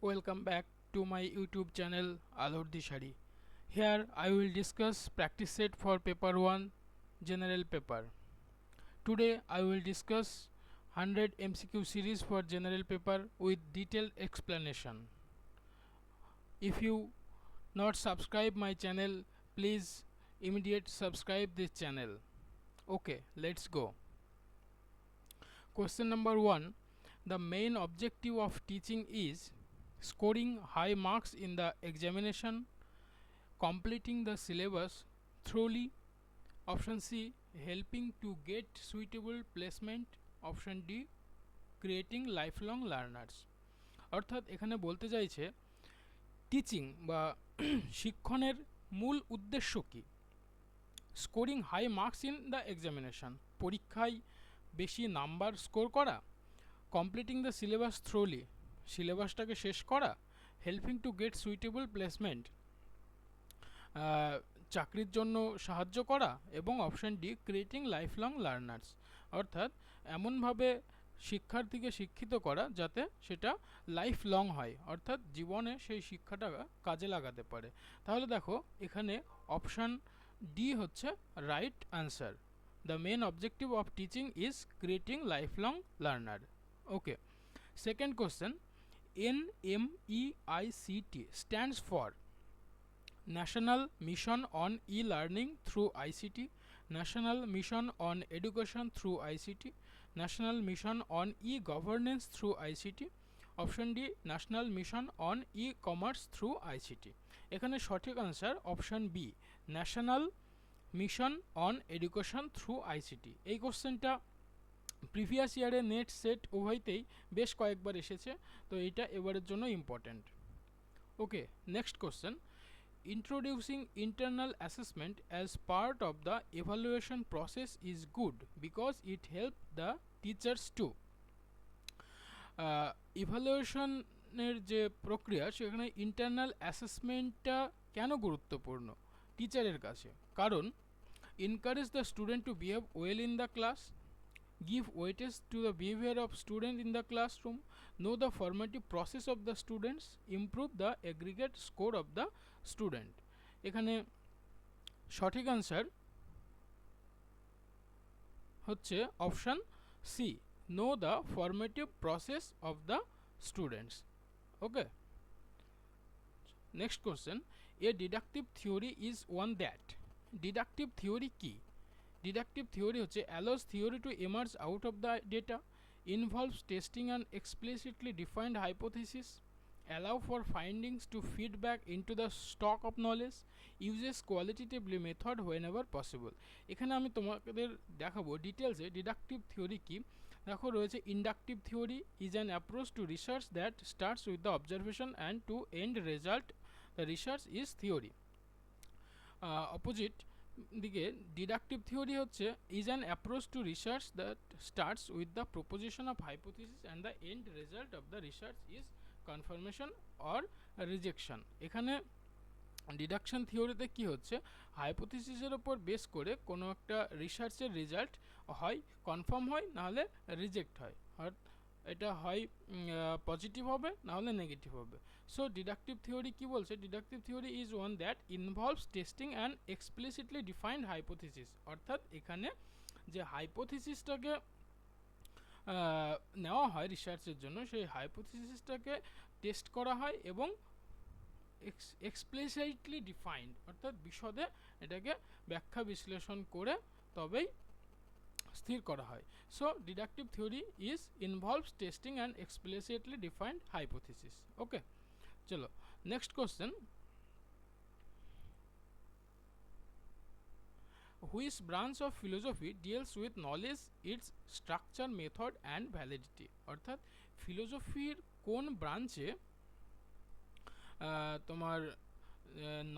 Welcome back to my YouTube channel Alor Dishari. Here I will discuss practice set for paper 1 general paper. Today I will discuss 100 MCQ series for general paper with detailed explanation. If you not subscribe my channel, please immediate subscribe this channel. Okay, let's go. Question number 1. The main objective of teaching is scoring high marks in the examination, completing the syllabus thoroughly, option C, helping to get suitable placement, option D, creating lifelong learners. অর্থাৎ এখানে বলতে চাইছে teaching বা শিক্ষণের মূল উদ্দেশ্য কি? Scoring high marks in the examination, পরীক্ষায় বেশি নাম্বার স্কোর করা, কমপ্লিটিং দ্য সিলেবাস থ্রোলি, সিলেবাসটাকে শেষ করা, helping to get suitable placement, চাকরির জন্য সাহায্য করা, এবং option D, creating lifelong learners, অর্থাৎ এমনভাবে শিক্ষার্থীকে শিক্ষিত করা যাতে সেটা লাইফ লং হয়, অর্থাৎ জীবনে সেই শিক্ষাটা কাজে লাগাতে পারে। তাহলে দেখো এখানে অপশন ডি হচ্ছে right answer. The main objective of teaching is creating lifelong learner. Okay, second question, NMEICT stands for National Mission on E-Learning through ICT, National Mission on Education through ICT, National Mission on E-Governance through ICT, option D, National Mission on E-Commerce through ICT. এখানে সঠিক answer option B, national mission on education through ICT. এই কোশ্চেনটা previous ইয়ারে net set উভয়তেই বেশ কয়েকবার এসেছে, তো এটা এবারের জন্য important. Okay, next question, introducing internal assessment as part of the evaluation process is good because it help the teachers to. ইভালুয়েশনের যে প্রক্রিয়া সেখানে ইন্টারনাল অ্যাসেসমেন্টটা কেন গুরুত্বপূর্ণ টিচারের কাছে? কারণ encourage the student to behave well in the class, give weightage to the behavior of student in the classroom, know the formative process of the students, improve the aggregate score of the student. এখানে সঠিক answer হচ্ছে option C, know the formative process of the students. Okay, next question, a deductive theory is one that. Deductive theory কি? Deductive theory হচ্ছে allows theory to emerge out of the data, involves testing an explicitly defined hypothesis, allow for findings to feed back into the stock of knowledge, uses qualitatively method whenever possible. এখানে আমি তোমাদের দেখাবো ডিটেলসে deductive theory কি। দেখো রয়েছে inductive theory is an approach to research that starts with the observation and to end result the research is theory. Opposite দিকে deductive theory হচ্ছে is an approach to research that starts with the proposition of hypothesis and the end result of the research is confirmation or rejection. এখানে deduction থিওরিতে কি হচ্ছে, হাইপোথিসিসের ওপর base করে কোনো একটা রিসার্চের রেজাল্ট হয় কনফার্ম হয়, নাহলে রিজেক্ট হয়, আর এটা হয় পজিটিভ হবে নাহলে নেগেটিভ হবে। সো ডিডাকটিভ থিওরি কি বলছে, deductive theory is one that involves testing and explicitly defined hypothesis, অর্থাৎ এখানে যে হাইপোথিসিসটাকে নেওয়া হয় রিসার্চের জন্য সেই হাইপোথিসিসটাকে টেস্ট করা হয় এবং এক্সপ্লিসিটলি ডিফাইন্ড, অর্থাৎ বিশদে এটাকে ব্যাখ্যা বিশ্লেষণ করে তবেই স্থির করা হয়। So deductive theory is involves testing and explicitly defined hypothesis. Okay, চলো next question, which branch of philosophy deals with knowledge, its structure, method and validity, অর্থাৎ ফিলোসফির কোন ব্রাঞ্চে তোমার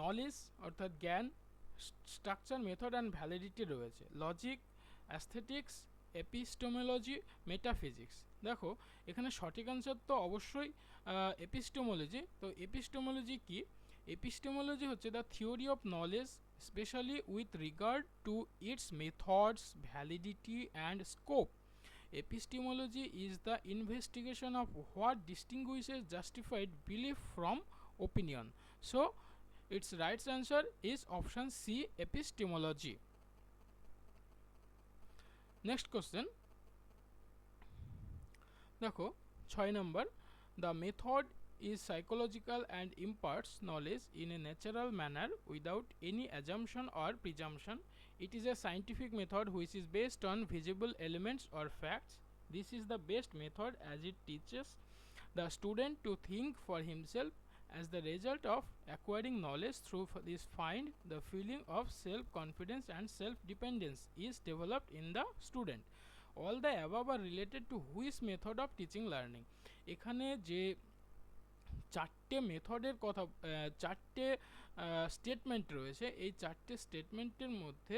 নলেজ অর্থাৎ জ্ঞান, স্ট্রাকচার, মেথড অ্যান্ড ভ্যালিডিটি রয়েছে? Logic, aesthetics, epistemology, metaphysics. দেখো এখানে সঠিক আনসার তো অবশ্যই এপিস্টেমোলজি। তো এপিস্টেমোলজি কি? এপিস্টেমোলজি হচ্ছে the theory of knowledge specially with regard to its methods, validity and scope. Epistemology is the investigation of what distinguishes justified belief from opinion. So its right answer is option C, epistemology. Next question. देखो 6 number. The method is psychological and imparts knowledge in a natural manner without any assumption or presumption. It is a scientific method which is based on visible elements or facts. This is the best method as it teaches the student to think for himself. As the result of acquiring knowledge through this find, the feeling of self-confidence and self-dependence is developed in the student. All the above are related to which method of teaching learning. এখানে যে চারটে মেথডের কথা চারটে statement রয়েছে, এই চারটে স্টেটমেন্টের মধ্যে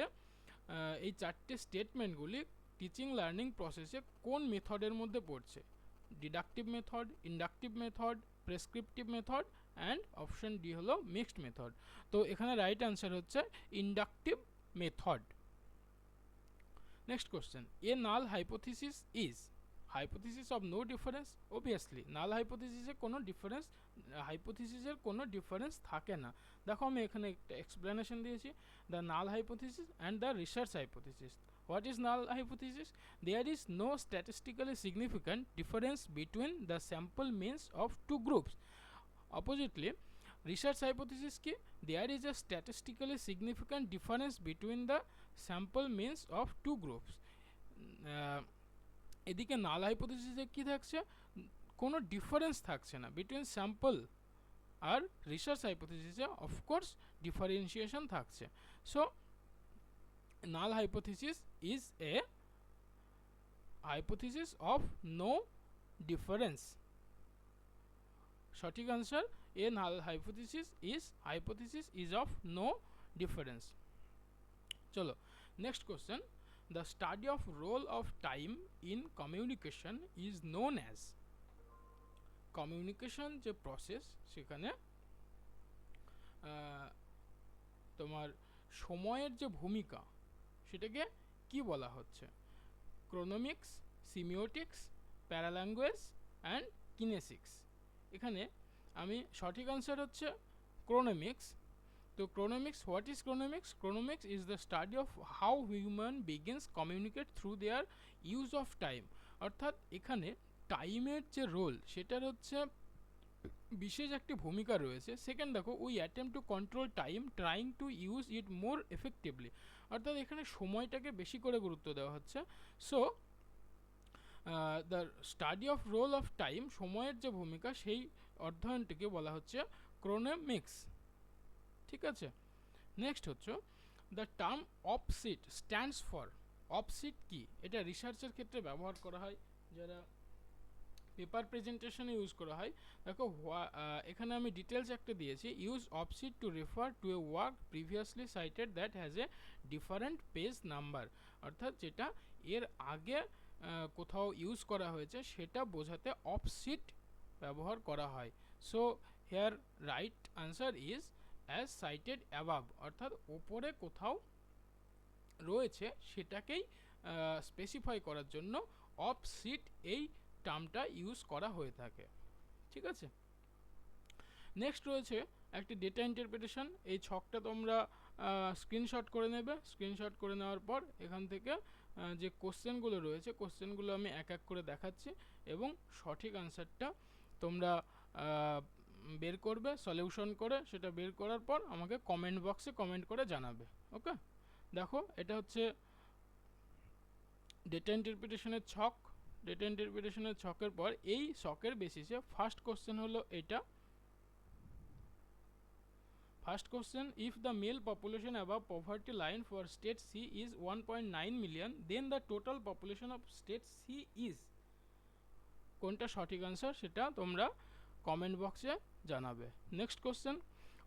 এই চারটে স্টেটমেন্টগুলি টিচিং লার্নিং প্রসেসে কোন মেথডের মধ্যে পড়ছে? Deductive method, inductive method, prescriptive method and option D হলো মিক্সড মেথড। তো এখানে রাইট অ্যান্সার হচ্ছে inductive method. Next question, A null hypothesis is hypothesis of no difference. Obviously null hypothesis এ কোনো ডিফারেন্স হাইপোথিসিসের কোনো ডিফারেন্স থাকে না। দেখো আমি এখানে একটা এক্সপ্লেনেশন দিয়েছি, the null hypothesis and the research hypothesis. What is null hypothesis? There is no statistically significant difference between the sample means of two groups. Oppositely, research hypothesis ki there is a statistically significant difference between the sample means of two groups. এদিকে নাল হাইপোথিসিসে কি থাকছে? কোনো difference থাকছে না between sample আর research হাইপোথিসিসে of course differentiation থাকছে। So null hypothesis is a hypothesis of no difference. সঠিক answer a null hypothesis is of no difference. চলো next question, the study of role of time in communication is known as। Communication যে process সেখানে তোমার সময়ের যে ভূমিকা সেটাকে কি বলা হচ্ছে? Chronemics, semiotics, paralanguage and kinesics. এখানে আমি সঠিক আনসার হচ্ছে ক্রোনোমিক্স। তো chronemics, what is chronemics? Chronemics is the study of how human beings communicate through their use of time. অর্থাৎ এখানে টাইমের যে রোল সেটার হচ্ছে বিশেষ একটি ভূমিকা রয়েছে। সেকেন্ড দেখো, we attempt to control time trying to use it more effectively. অর্থাৎ এখানে সময়টাকে বেশি করে গুরুত্ব দেওয়া হচ্ছে। So the study of role of time, সময়ের যে ভূমিকা সেই অধ্যয়নটিকে বলা হচ্ছে ক্রোনোমিক্স। ঠিক আছে, নেক্সট হচ্ছে দ্য টার্ম অপসিট স্ট্যান্ডস ফর। অপসিট কি? এটা রিসার্চের ক্ষেত্রে ব্যবহার করা হয়, যারা পেপার প্রেজেন্টেশনে ইউজ করা হয়। দেখো এখানে আমি ডিটেলস একটা দিয়েছি, use op cit to refer to a work previously cited that has a different page number. অর্থাৎ যেটা এর আগে কোথাও ইউজ করা হয়েছে সেটা বোঝাতে অপসিট ব্যবহার করা হয়। So here right answer is as cited above. অর্থাৎ ওপরে কোথাও রয়েছে সেটাকেই স্পেসিফাই করার জন্য অপসিট এই টার্মটা ইউজ করা হয়ে থাকে। ঠিক আছে, নেক্সট রয়েছে একটি ডেটা ইন্টারপ্রিটেশন। এই ছকটা তোমরা স্ক্রিনশট করে নেবে। স্ক্রিনশট করে নেওয়ার পর এখান থেকে যে কোশ্চেনগুলো রয়েছে কোশ্চেনগুলো আমি এক এক করে দেখাচ্ছি এবং সঠিক আনসারটা তোমরা বের করবে সলিউশন করে। সেটা বের করার পর আমাকে কমেন্ট বক্সে কমেন্ট করে জানাবে। ওকে, দেখো এটা হচ্ছে ডেটা ইন্টারপ্রিটেশনের ছক। ডেটা ইন্টারপ্রিটেশনের ছকের পর এই ছকের বেসিসে ফার্স্ট কোশ্চেন হলো এটা। First question, if the male population above poverty line for state C is 1.9 million then the total population of state C is. কোনটা সঠিক আনসার সেটা তোমরা কমেন্ট বক্সে জানাবে। Next question,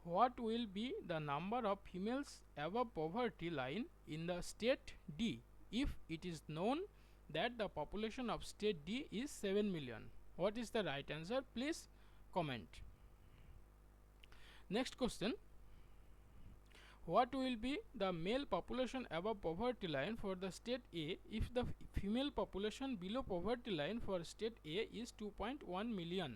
what will be the number of females above poverty line in the state D if it is known that the population of state D is 7 million? What is the right answer? Please comment. Next question, What will be the male population above poverty line for the state A if the female population below poverty line for state A is 2.1 million?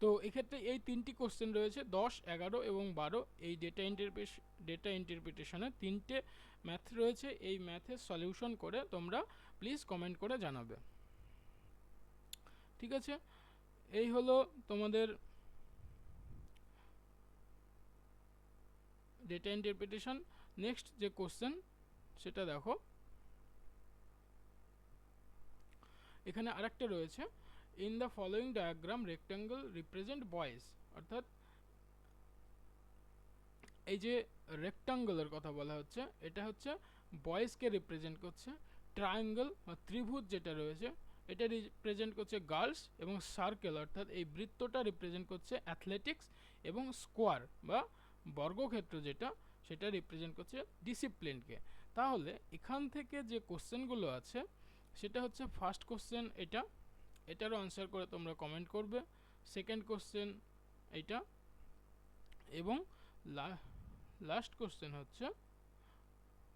তো এক্ষেত্রে এই তিনটি question রয়েছে 10, 11 এবং 12 এই data ইন্টারপ্রিটেশনে তিনটে math রয়েছে। এই ম্যাথের সলিউশন করে তোমরা প্লিজ কমেন্ট করে জানাবে, ঠিক আছে? এই হলো তোমাদের ডেটা ইন্টারপ্রিটেশন। নেক্সট যে কোশ্চেন সেটা দেখো, এখানে আরেকটা রয়েছে, in the following diagram rectangle represent boys. অর্থাৎ এই যে রেক্টাঙ্গলের কথা বলা হচ্ছে, এটা হচ্ছে বয়েজকে রিপ্রেজেন্ট করছে। ট্রায়াঙ্গেল বা ত্রিভুজ যেটা রয়েছে এটা রিপ্রেজেন্ট করছে গার্লস, এবং সার্কেল অর্থাৎ এই বৃত্তটা রিপ্রেজেন্ট করছে অ্যাথলেটিক্স, এবং স্কোয়ার বা বর্গক্ষেত্র যেটা সেটা রিপ্রেজেন্ট করছে ডিসিপ্লিনকে। তাহলে এখান থেকে যে কোশ্চেনগুলো আছে সেটা হচ্ছে ফার্স্ট কোশ্চেন এটারও আনসার করে তোমরা কমেন্ট করবে। সেকেন্ড কোশ্চেন এইটা, এবং লাস্ট কোশ্চেন হচ্ছে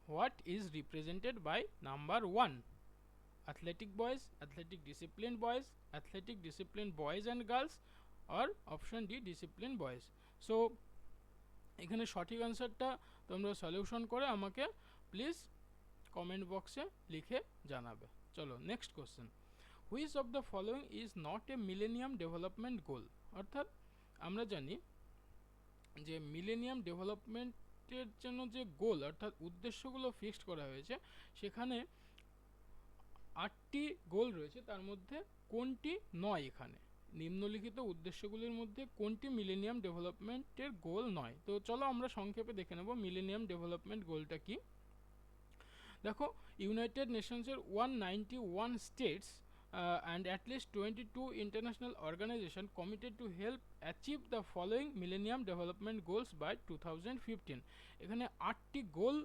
what is represented by number 1, athletic boys, athletic discipline boys, athletic discipline boys and girls, or option D discipline boys. So এখানে সঠিক আনসারটা তোমরা সলিউশন করে আমাকে প্লিজ কমেন্ট বক্সে লিখে জানাবে। চলো next question, which of the following is not a millennium development goal? অর্থাৎ আমরা জানি যে মিলেনিয়াম ডেভেলপমেন্টের জন্য যে গোল অর্থাৎ উদ্দেশ্যগুলো ফিক্সড করা হয়েছে সেখানে 8টি গোল রয়েছে, তার মধ্যে কোনটি নয়? এখানে নিম্নলিখিত উদ্দেশ্যগুলির মধ্যে কোনটি মিলেনিয়াম ডেভেলপমেন্টের গোল নয়? তো চলো আমরা সংক্ষেপে দেখে নেব মিলেনিয়াম ডেভেলপমেন্ট গোলটা কি। দেখো, ইউনাইটেড নেশনসের 191 states and at least 22 international organizations committed to help achieve the following millennium development goals by 2015. এখানে 8টি গোল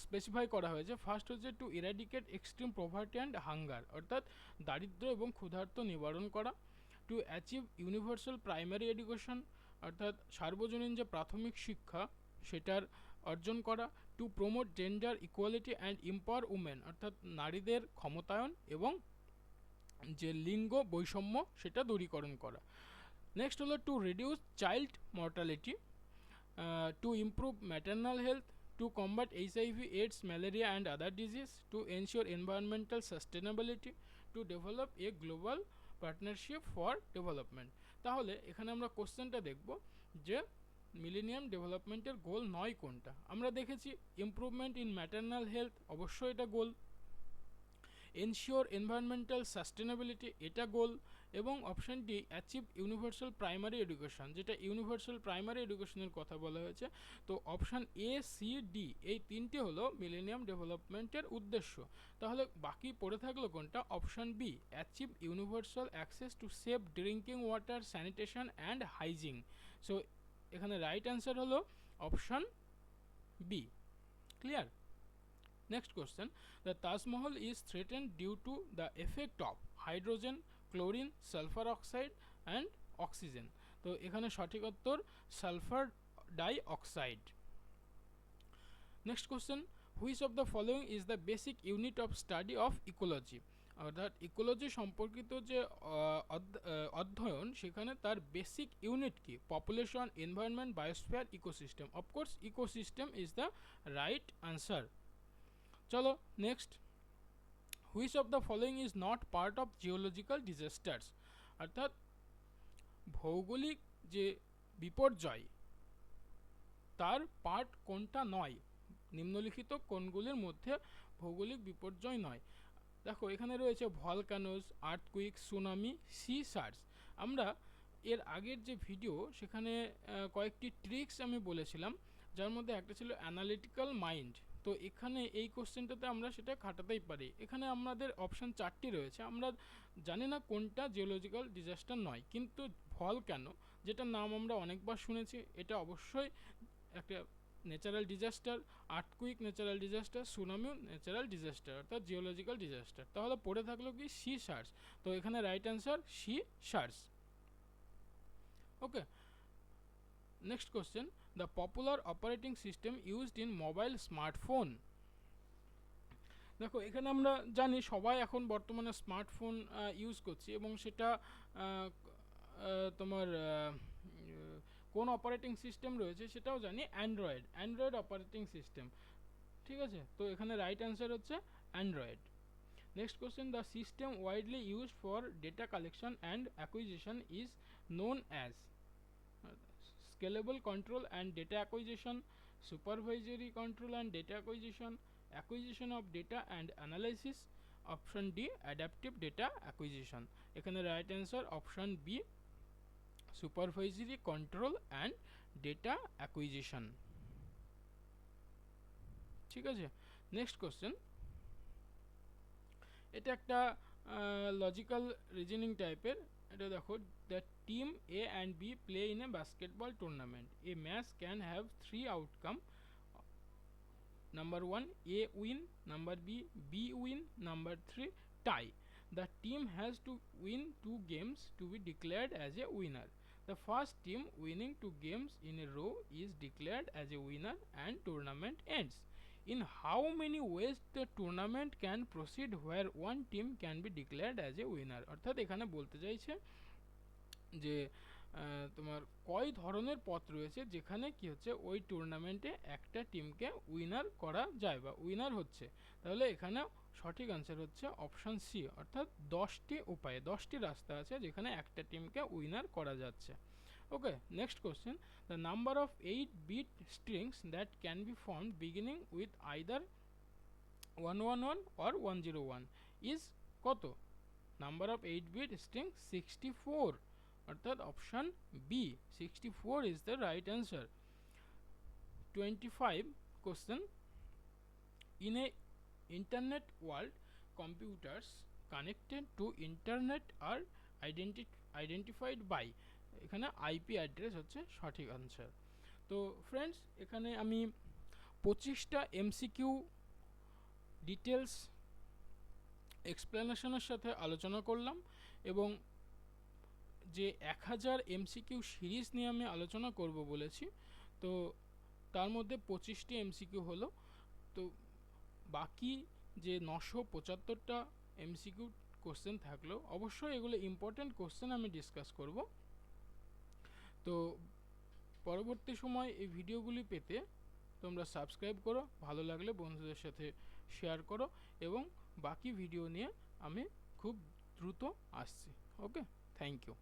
স্পেসিফাই করা হয়েছে। ফার্স্ট হচ্ছে to eradicate extreme poverty and hunger, অর্থাৎ দারিদ্র্য এবং ক্ষুধার্ত নিবারণ করা। To achieve universal primary education, অর্থাৎ সার্বজনীন যে প্রাথমিক শিক্ষা সেটার অর্জন করা। To promote gender equality and empower women, অর্থাৎ নারীদের ক্ষমতায়ন এবং যে লিঙ্গ বৈষম্য সেটা দূরীকরণ করা। নেক্সট হলো to reduce child mortality, to improve maternal health, to combat HIV, AIDS, malaria and other disease, to ensure environmental sustainability, to develop a global partnership for development. তাহলে এখানে আমরা কোশ্চেনটা দেখব যে মিলেনিয়াম ডেভেলপমেন্টের গোল নয় কোনটা। আমরা দেখেছি ইমপ্রুভমেন্ট ইন ম্যাটার্নাল হেলথ, অবশ্যই এটা গোল। এনশিওর এনভায়রনমেন্টাল সাস্টেনেবিলিটি, এটা গোল। এবং option D achieve universal primary education, যেটা ইউনিভার্সাল প্রাইমারি এডুকেশনের কথা বলা হয়েছে। তো অপশান এ, সি, ডি এই তিনটে হলো মিলেনিয়াম ডেভেলপমেন্টের উদ্দেশ্য। তাহলে বাকি পড়ে থাকলো কোনটা? Option B achieve universal access to safe drinking water, sanitation and hygiene. So এখানে রাইট অ্যান্সার হলো option B. Clear? Next question, the Taj Mahal is threatened due to the effect of hydrogen, chlorine, sulfur oxide and oxygen. তো এখানে সঠিক উত্তর sulphur dioxide. Next question, which of the following is the basic unit of study of ecology? অর্থাৎ ecology সম্পর্কিত যে অধ্যয়ন সেখানে তার বেসিক ইউনিট কি? Population, environment, biosphere, ecosystem. Of course ecosystem is the right answer. চলো next, which of the following is not part of geological disasters? অর্থাৎ ভৌগোলিক যে বিপর্যয় তার পার্ট কোনটা নয়? নিম্নলিখিত কোনগুলির মধ্যে ভৌগোলিক বিপর্যয় নয়? দেখো এখানে রয়েছে volcanoes, earthquake, tsunami, sea search. আমরা এর আগের যে ভিডিও সেখানে কয়েকটি ট্রিক্স আমি বলেছিলাম, যার মধ্যে একটা ছিল অ্যানালিটিক্যাল মাইন্ড। তো এখানে এই কোশ্চেনটাতে আমরা সেটা খাটাতেই পারি। এখানে আমাদের অপশান 4টি রয়েছে, আমরা জানি না কোনটা জিওলজিক্যাল ডিজাস্টার নয়, কিন্তু ভলকানো যেটার নাম আমরা অনেকবার শুনেছি এটা অবশ্যই একটা natural disaster. Earthquake natural disaster, সুনামিও ন্যাচারাল ডিজাস্টার অর্থাৎ জিওলজিক্যাল ডিজাস্টার। তাহলে পড়ে থাকলো কি? Sea search. তো এখানে right answer sea search. Okay, next question, the popular operating system used in mobile smartphone. দেখো এখানে আমরা জানি সবাই এখন বর্তমানে স্মার্টফোন ইউজ করছি এবং সেটা তোমার কোন অপারেটিং সিস্টেম রয়েছে সেটাও জানি, অ্যান্ড্রয়েড অপারেটিং সিস্টেম। ঠিক আছে, তো এখানে রাইট অ্যান্সার হচ্ছে Android. Next question, the system widely used for data collection and acquisition is known as scalable control and data acquisition, supervisory control and data acquisition of data and analysis, option D adaptive data acquisition। এখানে right answer option B supervisory control and data acquisition। ঠিক আছে, next question, এটা একটা logical reasoning টাইপের। এটা দেখো, the team A and B play in a basketball tournament, a match can have 3 outcome, number 1 A win, number B win, number 3 tie. The team has to win 2 games to be declared as a winner. The first team winning 2 games in a row is declared as a winner and tournament ends. In how many ways the tournament can proceed where one team can be declared as a winner? অর্থাৎ এখানে বলতে চাইছে যে তোমার কয় ধরনের পথ রয়েছে যেখানে কি হচ্ছে ওই টুর্নামেন্টে একটা টিমকে উইনার করা যায় বা উইনার হচ্ছে। তাহলে এখানে সঠিক আনসার হচ্ছে অপশন সি, অর্থাৎ 10টি উপায়ে 10টি রাস্তা আছে যেখানে একটা টিমকে উইনার করা যাচ্ছে। Okay, next question, the number of 8-bit strings that can be formed beginning with either 111 or 101 is কত? নাম্বার অফ 8-bit string 64, অর্থাৎ option B 64 is the right answer। 25 question, in a internet world computers connected to internet are identified by, এখানে IP address হচ্ছে সঠিক answer. তো friends, এখানে আমি 25টা MCQ details এক্সপ্লেনেশনের সাথে আলোচনা করলাম এবং যে 1000 এমসিকিউ সিরিজ নিয়ে আমি আলোচনা করব বলেছি, তো তার মধ্যে 25টি এমসিকিউ হলো। তো বাকি যে 975টা এমসিকিউ কোশ্চেন থাকলো, অবশ্যই এগুলো ইম্পর্টেন্ট কোশ্চেন আমি ডিসকাস করব। তো পরবর্তী সময় এই ভিডিওগুলি পেতে তোমরা সাবস্ক্রাইব করো, ভালো লাগলে বন্ধুদের সাথে শেয়ার করো এবং বাকি ভিডিও নিয়ে আমি খুব দ্রুত আসছি। ওকে, থ্যাংক ইউ।